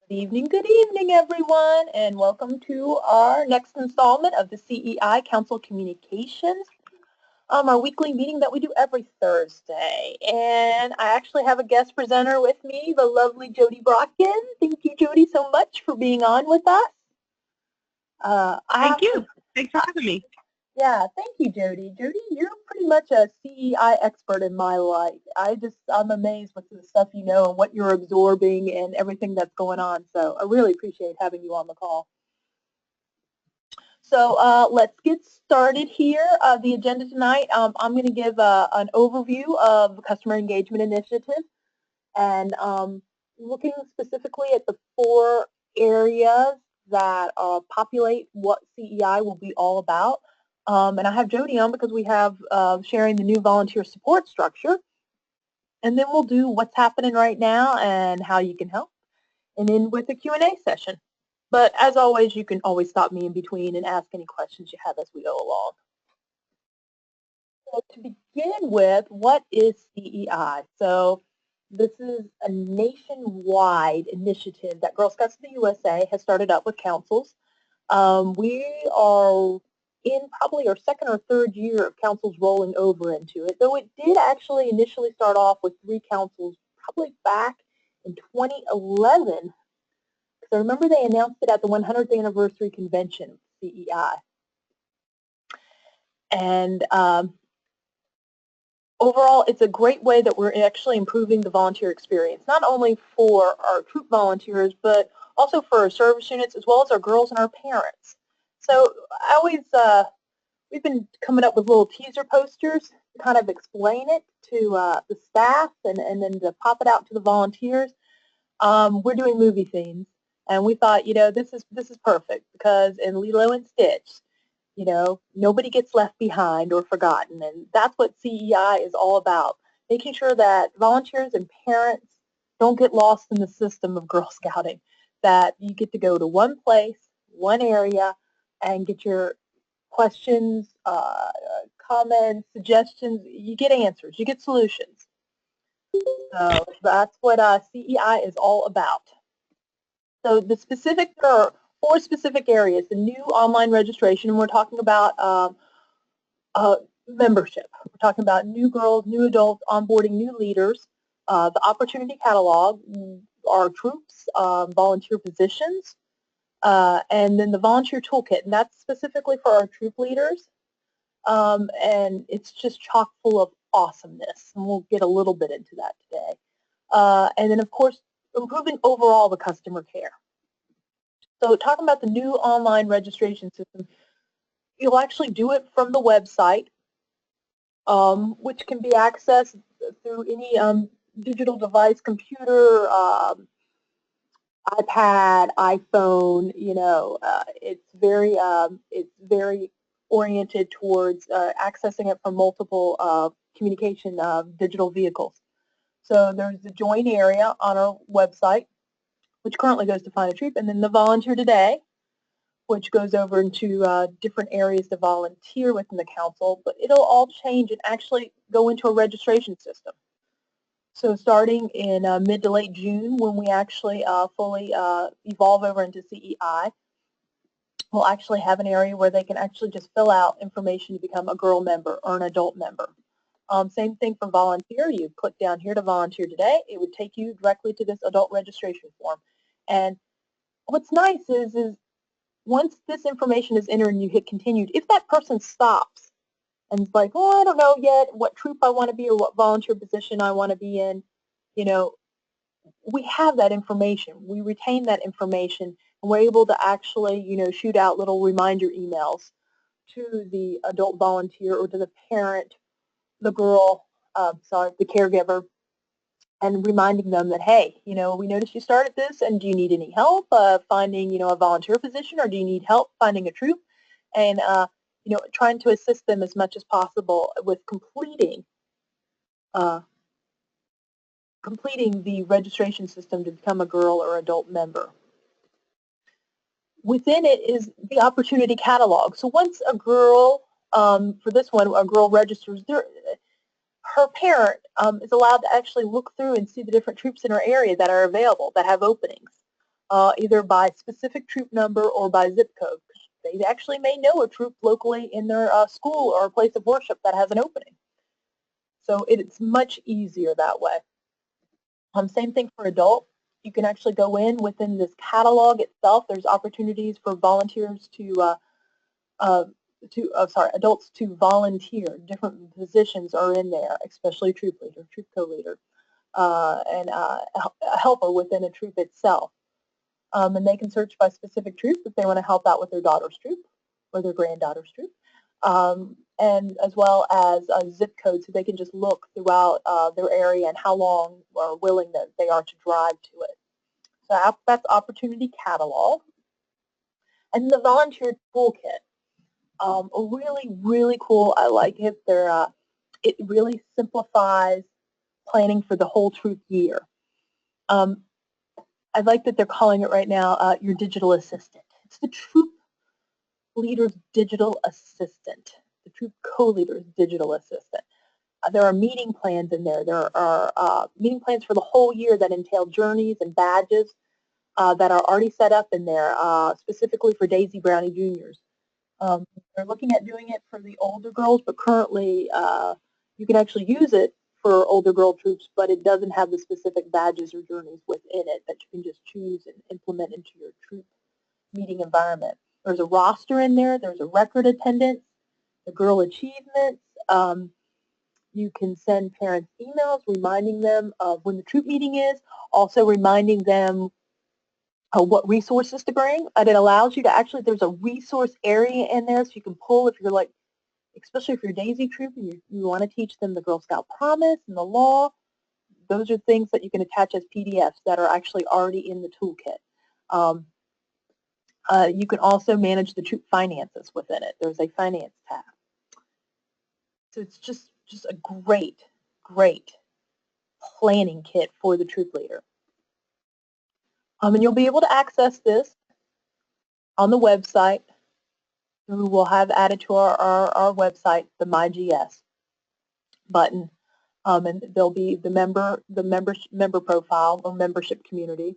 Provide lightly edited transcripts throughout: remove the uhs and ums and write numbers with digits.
Good evening, everyone, and welcome to our next installment of the CEI Council Communications, our weekly meeting that we do every Thursday. And I actually have a guest presenter with me, the lovely Jody Brocken. Thank you, Jody, so much for being on with us. Thank you. Thanks for having me. Yeah, thank you, Jody. Jody, you're pretty much a CEI expert in my life. I'm amazed with the stuff you know and what you're absorbing and everything that's going on. So I really appreciate having you on the call. So let's get started here. The agenda tonight, I'm going to give an overview of the Customer Engagement Initiative and looking specifically at the 4 areas that populate what CEI will be all about. And I have Jody on because we have sharing the new volunteer support structure. And then we'll do what's happening right now and how you can help. And then with a Q&A session. But as always, you can always stop me in between and ask any questions you have as we go along. So to begin with, what is CEI? So this is a nationwide initiative that Girl Scouts of the USA has started up with councils. We are in probably our 2nd or 3rd year of councils rolling over into it, though it did actually initially start off with 3 councils probably back in 2011. Because I remember they announced it at the 100th anniversary convention of CEI. And overall, it's a great way that we're actually improving the volunteer experience, not only for our troop volunteers, but also for our service units, as well as our girls and our parents. So we've been coming up with little teaser posters to kind of explain it to the staff and then to pop it out to the volunteers. We're doing movie scenes, and we thought, this is perfect because in Lilo and Stitch, nobody gets left behind or forgotten, and that's what CEI is all about, making sure that volunteers and parents don't get lost in the system of Girl Scouting, that you get to go to one place, one area, and get your questions, comments, suggestions, you get answers, you get solutions. So that's what CEI is all about. So there are 4 specific areas. The new online registration, and we're talking about membership. We're talking about new girls, new adults, onboarding new leaders, the opportunity catalog, our troops, volunteer positions, and then the volunteer toolkit, and that's specifically for our troop leaders. And it's just chock full of awesomeness, and we'll get a little bit into that today. And then, of course, improving overall the customer care. So talking about the new online registration system, you'll actually do it from the website, which can be accessed through any digital device, computer, iPad, iPhone. It's very oriented towards accessing it from multiple communication digital vehicles. So there's the join area on our website, which currently goes to Find a Troop, and then the Volunteer Today, which goes over into different areas to volunteer within the council, but it'll all change and actually go into a registration system. So starting in mid to late June, when we actually fully evolve over into CEI, we'll actually have an area where they can actually just fill out information to become a girl member or an adult member. Same thing for volunteer. You click down here to volunteer today. It would take you directly to this adult registration form. And what's nice is once this information is entered and you hit continued, if that person stops and is like, oh, I don't know yet what troop I want to be or what volunteer position I want to be in, we have that information. We retain that information, and we're able to actually, shoot out little reminder emails to the adult volunteer or to the parent, the girl, the caregiver, and reminding them that, hey, we noticed you started this, and do you need any help finding, a volunteer position, or do you need help finding a troop? And, trying to assist them as much as possible with completing the registration system to become a girl or adult member. Within it is the opportunity catalog. So once a girl, for this one, a girl registers, her parent is allowed to actually look through and see the different troops in her area that are available, that have openings. either by specific troop number or by zip code. They actually may know a troop locally in their school or place of worship that has an opening. So it's much easier that way. Same thing for adult. You can actually go in within this catalog itself. There's opportunities for volunteers adults to volunteer. Different positions are in there, especially troop leader, troop co-leader, and a helper within a troop itself. And they can search by specific troop if they want to help out with their daughter's troop or their granddaughter's troop, and as well as a zip code, so they can just look throughout their area and how long or willing that they are to drive to it. So that's Opportunity Catalog. And the Volunteer Toolkit, really, really cool. I like it. It really simplifies planning for the whole troop year. I like that they're calling it right now your digital assistant. It's the troop leader's digital assistant, the troop co-leader's digital assistant. There are meeting plans in there. There are meeting plans for the whole year that entail journeys and badges that are already set up in there, specifically for Daisy Brownie Juniors. They're looking at doing it for the older girls, but currently you can actually use it for older girl troops, but it doesn't have the specific badges or journeys within it that you can just choose and implement into your troop meeting environment. There's a roster in there. There's a record attendance, the girl achievements. You can send parents emails reminding them of when the troop meeting is, also reminding them what resources to bring. And it allows you to actually, there's a resource area in there so you can pull if you're like, especially if you're Daisy Troop and you want to teach them the Girl Scout Promise and the law. Those are things that you can attach as PDFs that are actually already in the toolkit. You can also manage the troop finances within it. There's a finance tab. So it's just a great, great planning kit for the troop leader. And you'll be able to access this on the website. We will have added to our website the MyGS button, and there'll be the member profile or membership community,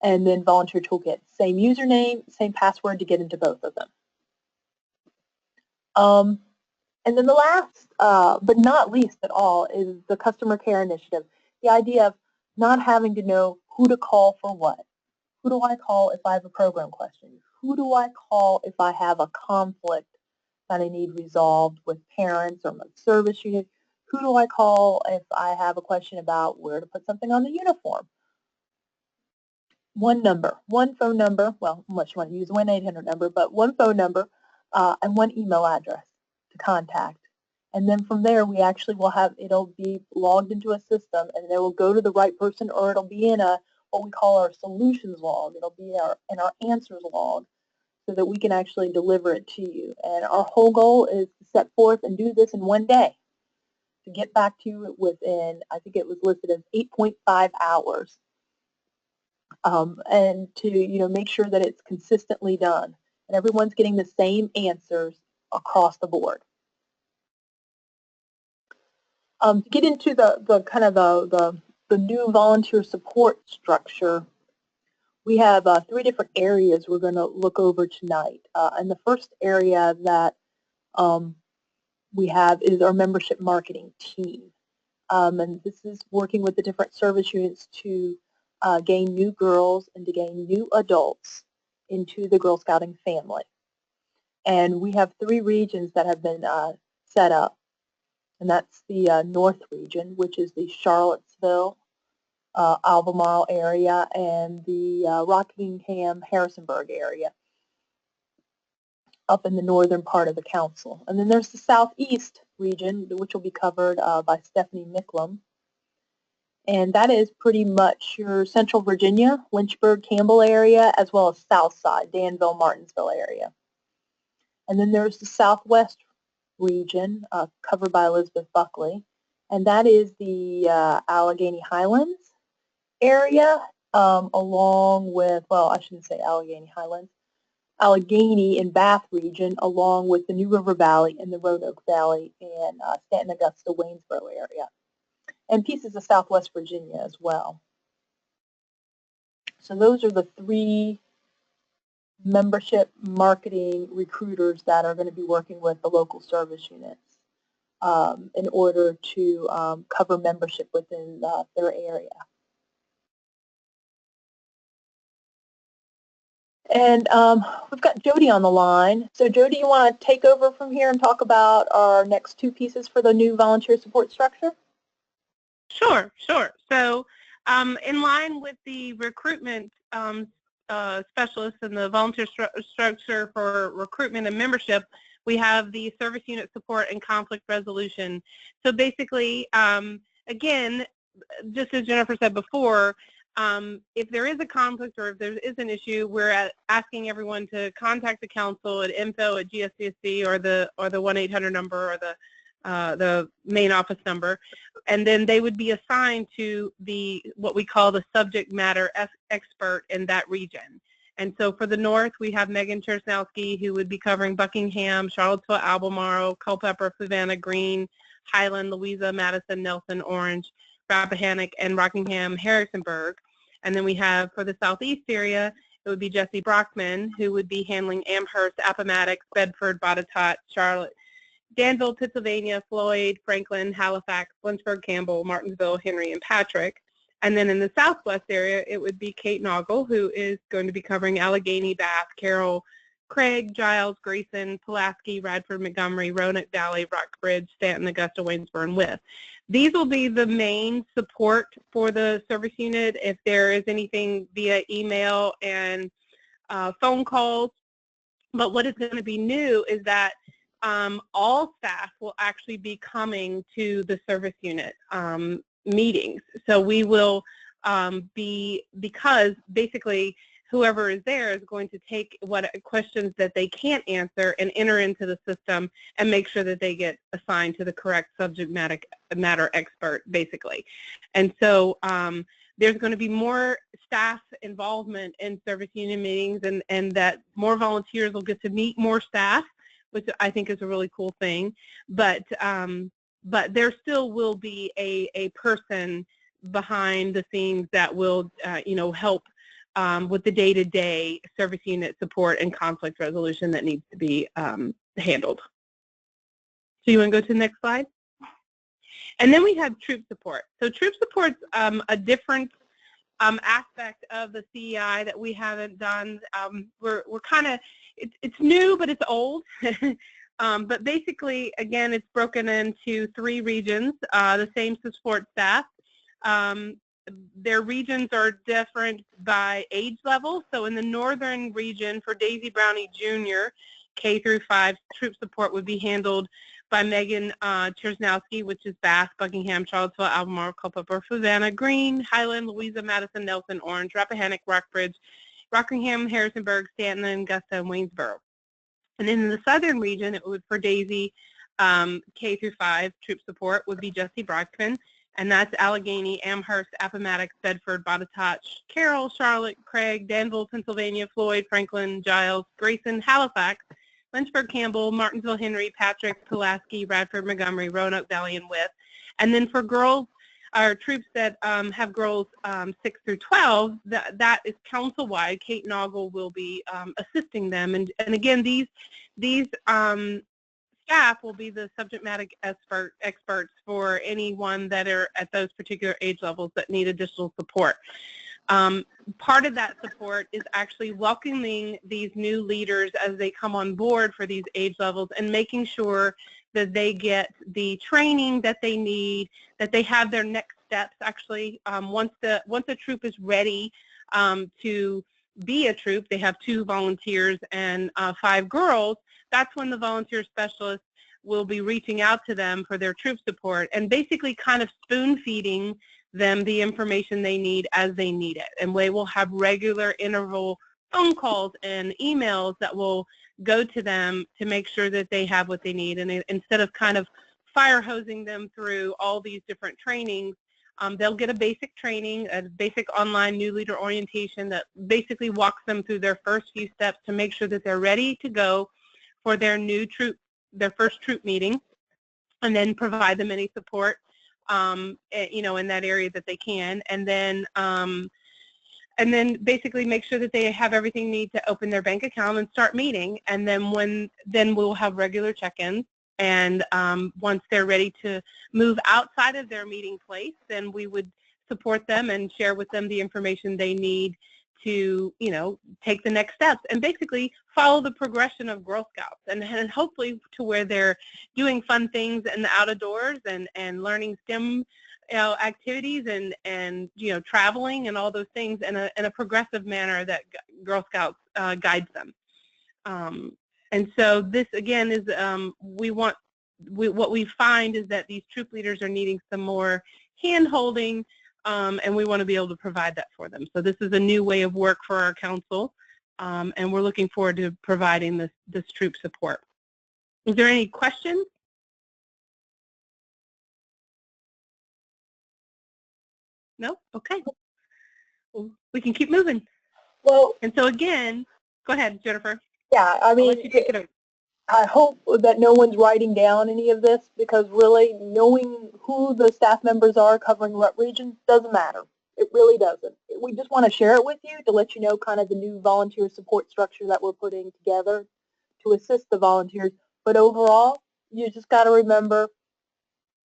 and then volunteer toolkit. Same username, same password to get into both of them. And then the last, but not least at all, is the customer care initiative. The idea of not having to know who to call for what. Who do I call if I have a program question? Who do I call if I have a conflict that I need resolved with parents or my service unit? Who do I call if I have a question about where to put something on the uniform? One number, one phone number, well, unless you want to use a 1-800 number, but one phone number and one email address to contact. And then from there, we actually will have, it'll be logged into a system, and it will go to the right person, or it'll be in what we call our solutions log. It'll be in our answers log, so that we can actually deliver it to you. And our whole goal is to set forth and do this in one day, to get back to you within, I think it was listed as 8.5 hours. And to make sure that it's consistently done and everyone's getting the same answers across the board. To get into the kind of the new volunteer support structure, we have 3 different areas we're going to look over tonight. And the first area that we have is our membership marketing team. And this is working with the different service units to gain new girls and to gain new adults into the Girl Scouting family. And we have 3 regions that have been set up. And that's the North region, which is the Charlottesville, Albemarle area, and the Rockingham, Harrisonburg area up in the northern part of the council. And then there's the Southeast region, which will be covered by Stephanie Micklem. And that is pretty much your Central Virginia, Lynchburg, Campbell area, as well as South Side, Danville, Martinsville area. And then there's the Southwest region covered by Elizabeth Buckley, and that is the Allegheny Highlands area, along with, well, I shouldn't say Allegheny Highlands, Allegheny and Bath region, along with the New River Valley and the Roanoke Valley and Stanton, Augusta, Waynesboro area, and pieces of Southwest Virginia as well. So those are the 3 membership marketing recruiters that are going to be working with the local service units in order to cover membership within their area. And we've got Jody on the line. So Jody, you want to take over from here and talk about our next 2 pieces for the new volunteer support structure? Sure. So in line with the recruitment specialists and the volunteer structure for recruitment and membership, we have the service unit support and conflict resolution. So basically, again, just as Jennifer said before, if there is a conflict or if there is an issue, we're asking everyone to contact the council at info@GSVSC or the 1-800 number or the main office number, and then they would be assigned to what we call the subject matter expert in that region. And so for the north, we have Megan Chersnowski, who would be covering Buckingham, Charlottesville, Albemarle, Culpeper, Savannah, Greene, Highland, Louisa, Madison, Nelson, Orange, Rappahannock, and Rockingham, Harrisonburg. And then we have for the southeast area, it would be Jesse Brockman, who would be handling Amherst, Appomattox, Bedford, Botetourt, Charlotte, Danville, Pennsylvania, Floyd, Franklin, Halifax, Lynchburg, Campbell, Martinsville, Henry, and Patrick. And then in the southwest area, it would be Kate Noggle, who is going to be covering Allegheny, Bath, Carroll, Craig, Giles, Grayson, Pulaski, Radford, Montgomery, Roanoke Valley, Rockbridge, Stanton, Augusta, Waynesboro, and Wythe. These will be the main support for the service unit. If there is anything via email and phone calls, but what is going to be new is that all staff will actually be coming to the service unit meetings. So we will because basically whoever is there is going to take what questions that they can't answer and enter into the system and make sure that they get assigned to the correct subject matter expert, basically. And so there's going to be more staff involvement in service unit meetings, and that more volunteers will get to meet more staff, which I think is a really cool thing. But there still will be a person behind the scenes that will help with the day-to-day service unit support and conflict resolution that needs to be handled. So you want to go to the next slide? And then we have troop support. So troop support's a different aspect of the CEI that we haven't done. We're kind of, it's new, but it's old. But basically, again, it's broken into 3 regions, the same support staff. Their regions are different by age level. So in the northern region for Daisy Brownie Jr., K through 5, troop support would be handled by Megan Chersnowski, which is Bath, Buckingham, Charlottesville, Albemarle, Culpeper, Savannah, Greene, Highland, Louisa, Madison, Nelson, Orange, Rappahannock, Rockbridge, Rockingham, Harrisonburg, Stanton, Augusta, and Waynesboro. And then in the southern region, it would, for Daisy, K through 5, troop support would be Jesse Brockman, and that's Allegheny, Amherst, Appomattox, Bedford, Botetourt, Carroll, Charlotte, Craig, Danville, Pennsylvania, Floyd, Franklin, Giles, Grayson, Halifax, Lynchburg, Campbell, Martinsville, Henry, Patrick, Pulaski, Radford, Montgomery, Roanoke Valley, and Wythe. And then for girls, our troops that have girls 6 through 12, that is council-wide. Kate Noggle will be assisting them. And again, these staff will be the subject matter experts for anyone that are at those particular age levels that need additional support. Part of that support is actually welcoming these new leaders as they come on board for these age levels and making sure that they get the training that they need, that they have their next steps actually. Once a troop is ready to be a troop, they have 2 volunteers and 5 girls, that's when the volunteer specialist will be reaching out to them for their troop support and basically kind of spoon-feeding them the information they need as they need it. And they will have regular interval phone calls and emails that will go to them to make sure that they have what they need. And instead of kind of fire hosing them through all these different trainings, they'll get a basic training, a basic online new leader orientation that basically walks them through their first few steps to make sure that they're ready to go for their their first troop meeting, and then provide them any support in that area that they can. And then and then basically make sure that they have everything they need to open their bank account and start meeting. And then we'll have regular check-ins. And once they're ready to move outside of their meeting place, then we would support them and share with them the information they need to, take the next steps and basically follow the progression of Girl Scouts, and hopefully to where they're doing fun things in the out of doors and learning STEM activities and traveling and all those things in a progressive manner that Girl Scouts guides them. And so this again is what we find is that these troop leaders are needing some more hand-holding, and we want to be able to provide that for them. So this is a new way of work for our council, and we're looking forward to providing this troop support. Is there any questions? No? Okay. Well, we can keep moving. Well, and so again, go ahead, Jennifer. Yeah, I mean, I hope that no one's writing down any of this, because really knowing who the staff members are covering what region doesn't matter. It really doesn't. We just want to share it with you to let you know kind of the new volunteer support structure that we're putting together to assist the volunteers. But overall, you just got to remember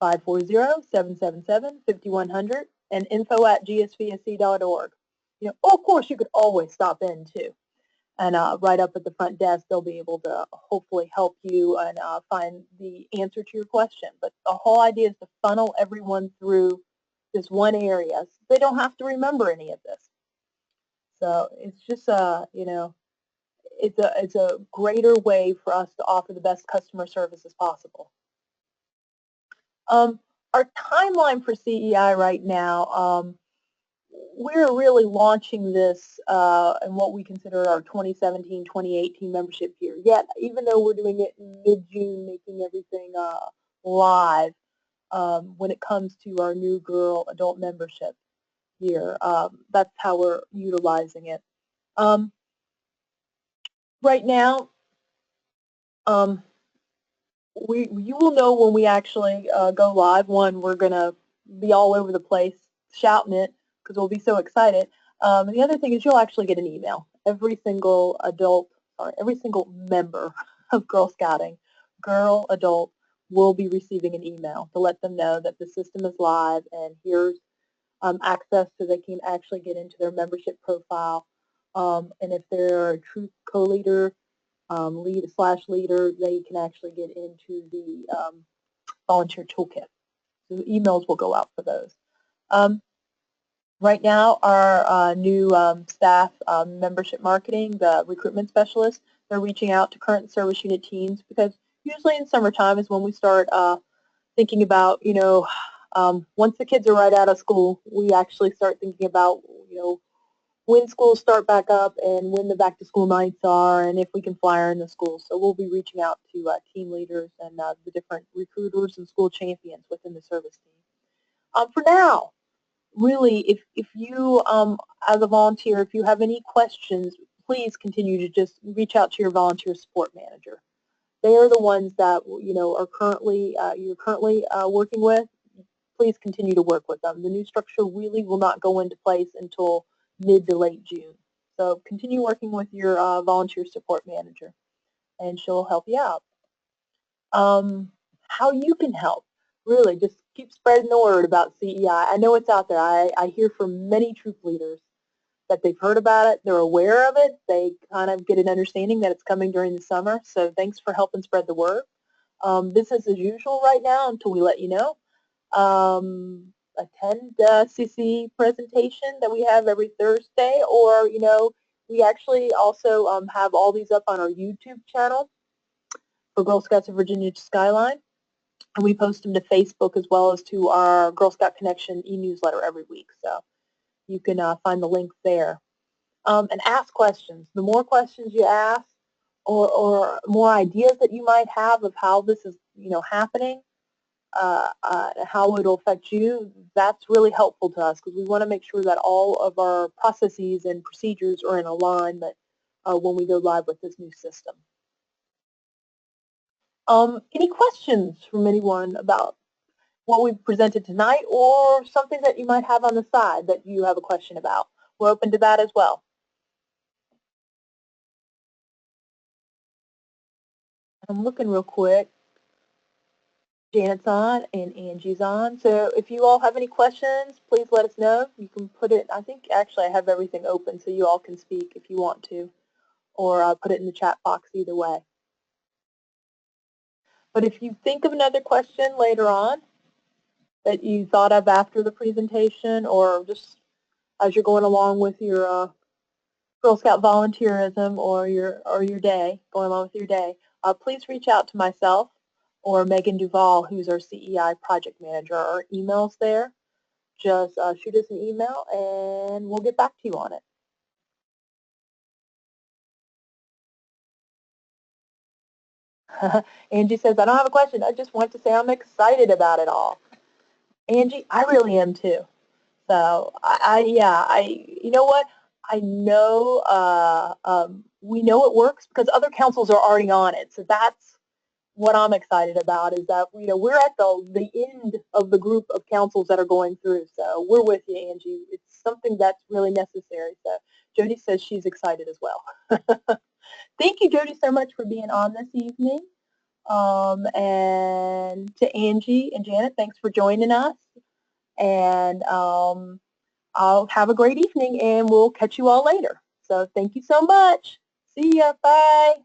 540-777-5100 and info@gsvsc.org. Of course, you could always stop in too. And right up at the front desk, they'll be able to hopefully help you and find the answer to your question. But the whole idea is to funnel everyone through this one area, so they don't have to remember any of this. So it's just it's a greater way for us to offer the best customer service as possible. Our timeline for CEI right now. We're really launching this in what we consider our 2017-2018 membership year. Yet, even though we're doing it in mid-June, making everything live when it comes to our new girl adult membership year, that's how we're utilizing it. Right now, you will know when we actually go live. One, we're going to be all over the place shouting it, because we'll be so excited. And the other thing is you'll actually get an email. Every single member of Girl Scouting, girl, adult, will be receiving an email to let them know that the system is live and here's access so they can actually get into their membership profile. And if they're a troop co-leader, leader, they can actually get into the volunteer toolkit. So emails will go out for those. Right now, our new staff membership marketing, the recruitment specialists, they're reaching out to current service unit teams, because usually in summertime is when we start thinking about, once the kids are right out of school, we actually start thinking about, when schools start back up and when the back to school nights are and if we can flyer in the schools. So we'll be reaching out to team leaders and the different recruiters and school champions within the service team. For now, really, if you, as a volunteer, if you have any questions, please continue to just reach out to your volunteer support manager. They are the ones that, are currently, you're currently working with. Please continue to work with them. The new structure really will not go into place until mid to late June. So continue working with your volunteer support manager, and she'll help you out. How you can help, really, just keep spreading the word about CEI. I know it's out there. I hear from many troop leaders that they've heard about it, they're aware of it, they kind of get an understanding that it's coming during the summer, so thanks for helping spread the word. Business as usual right now until we let you know. Attend the CC presentation that we have every Thursday, or, we actually also have all these up on our YouTube channel for Girl Scouts of Virginia Skyline. And we post them to Facebook as well as to our Girl Scout Connection e-newsletter every week. So you can find the link there. And ask questions. The more questions you ask, or more ideas that you might have of how this is, happening, how it'll affect you, that's really helpful to us, because we want to make sure that all of our processes and procedures are in alignment when we go live with this new system. Any questions from anyone about what we've presented tonight, or something that you might have on the side that you have a question about? we're open to that as well. I'm looking real quick. Janet's on and Angie's on. So if you all have any questions, please let us know. You can put it, I think actually I have everything open so you all can speak if you want to, or put it in the chat box either way. But if you think of another question later on that you thought of after the presentation or just as you're going along with your Girl Scout volunteerism or your day, going along with your day, please reach out to myself or Megan Duvall, who's our CEI project manager. Our email's there. Just shoot us an email and we'll get back to you on it. Angie says, I don't have a question. I just want to say I'm excited about it all. Angie, I really am too. So you know what? I know we know it works because other councils are already on it. So that's what I'm excited about is that we're at the end of the group of councils that are going through. So we're with you, Angie. It's something that's really necessary. So Jody says she's excited as well. Thank you, Jody, so much for being on this evening. And to Angie and Janet, thanks for joining us. And I'll have a great evening and we'll catch you all later. So thank you so much. See ya. Bye.